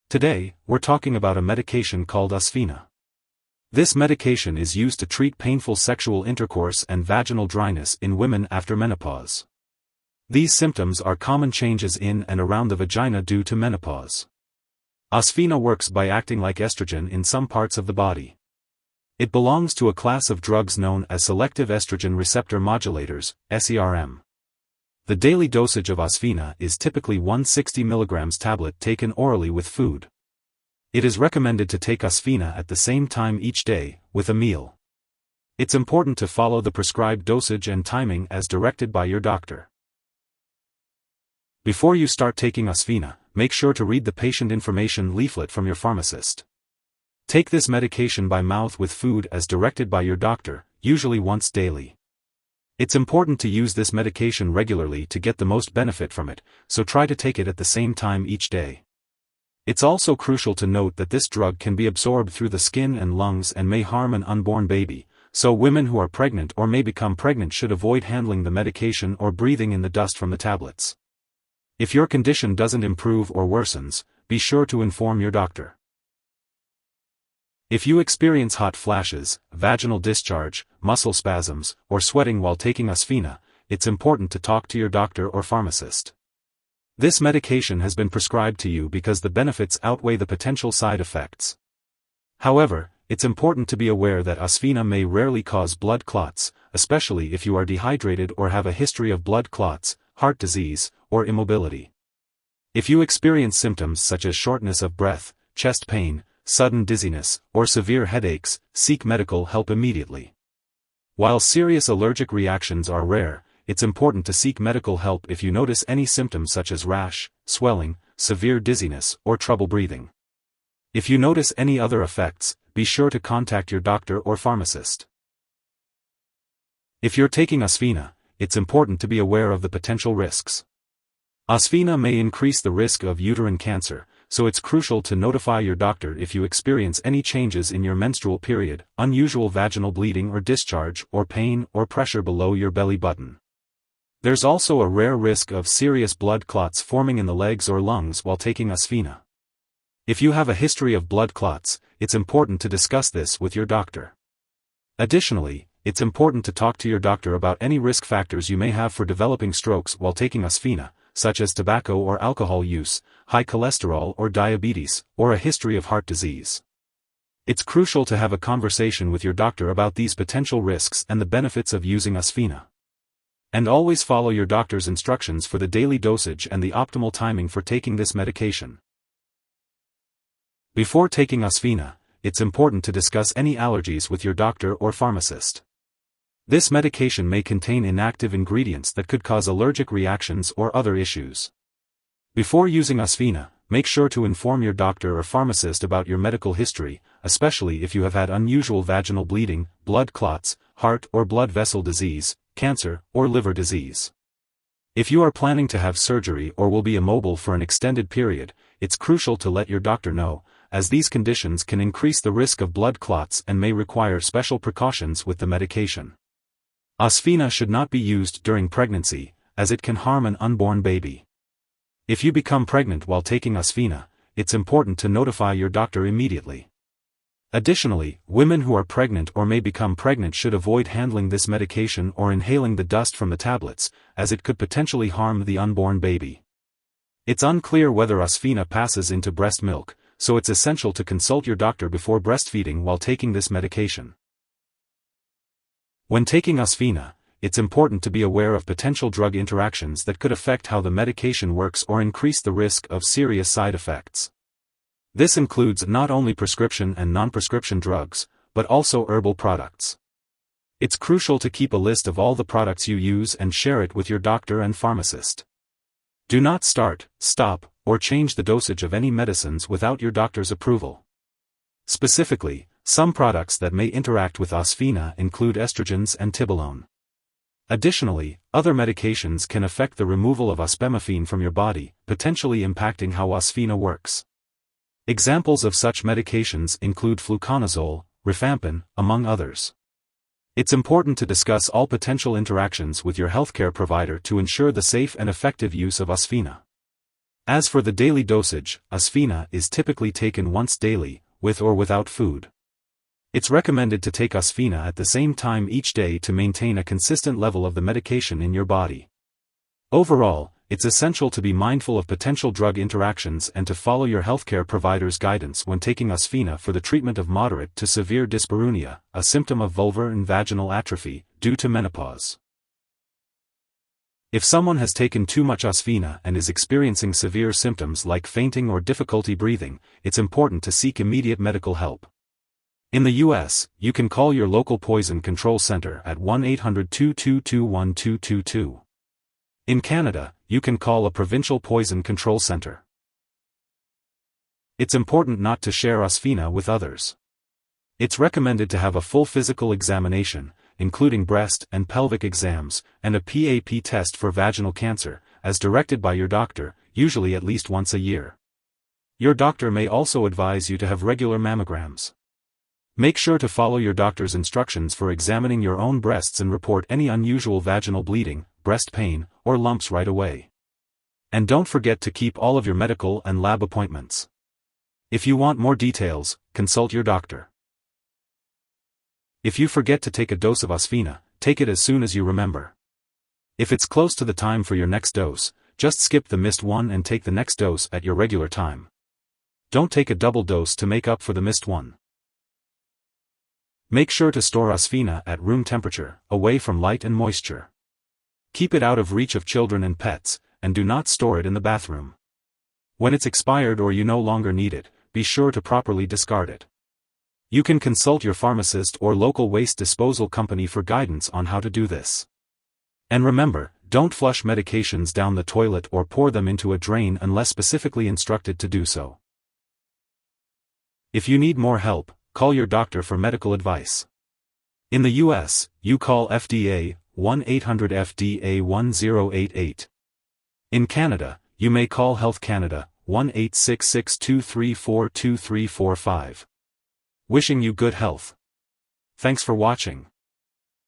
Today, we're talking about a medication called Osphena. This medication is used to treat painful sexual intercourse and vaginal dryness in women after menopause. These symptoms are common changes in and around the vagina due to menopause. Osphena works by acting like estrogen in some parts of the body. It belongs to a class of drugs known as selective estrogen receptor modulators, SERM. The daily dosage of Osphena is typically 160 mg tablet taken orally with food. It is recommended to take Osphena at the same time each day, with a meal. It's important to follow the prescribed dosage and timing as directed by your doctor. Before you start taking Osphena, make sure to read the patient information leaflet from your pharmacist. Take this medication by mouth with food as directed by your doctor, usually once daily. It's important to use this medication regularly to get the most benefit from it, so try to take it at the same time each day. It's also crucial to note that this drug can be absorbed through the skin and lungs and may harm an unborn baby, so women who are pregnant or may become pregnant should avoid handling the medication or breathing in the dust from the tablets. If your condition doesn't improve or worsens, be sure to inform your doctor. If you experience hot flashes, vaginal discharge, muscle spasms, or sweating while taking Osphena, it's important to talk to your doctor or pharmacist. This medication has been prescribed to you because the benefits outweigh the potential side effects. However, it's important to be aware that Osphena may rarely cause blood clots, especially if you are dehydrated or have a history of blood clots, heart disease, or immobility. If you experience symptoms such as shortness of breath, chest pain, sudden dizziness, or severe headaches, seek medical help immediately. While serious allergic reactions are rare, it's important to seek medical help if you notice any symptoms such as rash, swelling, severe dizziness, or trouble breathing. If you notice any other effects, be sure to contact your doctor or pharmacist. If you're taking Osphena, it's important to be aware of the potential risks. Osphena may increase the risk of uterine cancer, so it's crucial to notify your doctor if you experience any changes in your menstrual period, unusual vaginal bleeding or discharge, or pain or pressure below your belly button. There's also a rare risk of serious blood clots forming in the legs or lungs while taking Osphena. If you have a history of blood clots, it's important to discuss this with your doctor. Additionally, it's important to talk to your doctor about any risk factors you may have for developing strokes while taking Osphena, such as tobacco or alcohol use, high cholesterol or diabetes, or a history of heart disease. It's crucial to have a conversation with your doctor about these potential risks and the benefits of using Osphena. And always follow your doctor's instructions for the daily dosage and the optimal timing for taking this medication. Before taking Osphena, it's important to discuss any allergies with your doctor or pharmacist. This medication may contain inactive ingredients that could cause allergic reactions or other issues. Before using Osphena, make sure to inform your doctor or pharmacist about your medical history, especially if you have had unusual vaginal bleeding, blood clots, heart or blood vessel disease, cancer, or liver disease. If you are planning to have surgery or will be immobile for an extended period, it's crucial to let your doctor know, as these conditions can increase the risk of blood clots and may require special precautions with the medication. Osphena should not be used during pregnancy, as it can harm an unborn baby. If you become pregnant while taking Osphena, it's important to notify your doctor immediately. Additionally, women who are pregnant or may become pregnant should avoid handling this medication or inhaling the dust from the tablets, as it could potentially harm the unborn baby. It's unclear whether Osphena passes into breast milk, so it's essential to consult your doctor before breastfeeding while taking this medication. When taking Osphena, it's important to be aware of potential drug interactions that could affect how the medication works or increase the risk of serious side effects. This includes not only prescription and non-prescription drugs, but also herbal products. It's crucial to keep a list of all the products you use and share it with your doctor and pharmacist. Do not start, stop, or change the dosage of any medicines without your doctor's approval. Specifically, some products that may interact with Osphena include estrogens and tibolone. Additionally, other medications can affect the removal of ospemophene from your body, potentially impacting how Osphena works. Examples of such medications include fluconazole, rifampin, among others. It's important to discuss all potential interactions with your healthcare provider to ensure the safe and effective use of Osphena. As for the daily dosage, Osphena is typically taken once daily, with or without food. It's recommended to take Osphena at the same time each day to maintain a consistent level of the medication in your body. Overall, it's essential to be mindful of potential drug interactions and to follow your healthcare provider's guidance when taking Osphena for the treatment of moderate to severe dyspareunia, a symptom of vulvar and vaginal atrophy, due to menopause. If someone has taken too much Osphena and is experiencing severe symptoms like fainting or difficulty breathing, it's important to seek immediate medical help. In the U.S., you can call your local poison control center at 1-800-222-1222. In Canada, you can call a provincial poison control center. It's important not to share Osphena with others. It's recommended to have a full physical examination, including breast and pelvic exams, and a PAP test for vaginal cancer, as directed by your doctor, usually at least once a year. Your doctor may also advise you to have regular mammograms. Make sure to follow your doctor's instructions for examining your own breasts and report any unusual vaginal bleeding, breast pain, or lumps right away. And don't forget to keep all of your medical and lab appointments. If you want more details, consult your doctor. If you forget to take a dose of Osphena, take it as soon as you remember. If it's close to the time for your next dose, just skip the missed one and take the next dose at your regular time. Don't take a double dose to make up for the missed one. Make sure to store Osphena at room temperature, away from light and moisture. Keep it out of reach of children and pets, and do not store it in the bathroom. When it's expired or you no longer need it, be sure to properly discard it. You can consult your pharmacist or local waste disposal company for guidance on how to do this. And remember, don't flush medications down the toilet or pour them into a drain unless specifically instructed to do so. If you need more help, call your doctor for medical advice. In the U.S., you call FDA, 1-800-FDA-1088. In Canada, you may call Health Canada, 1-866-234-2345. Wishing you good health. Thanks for watching.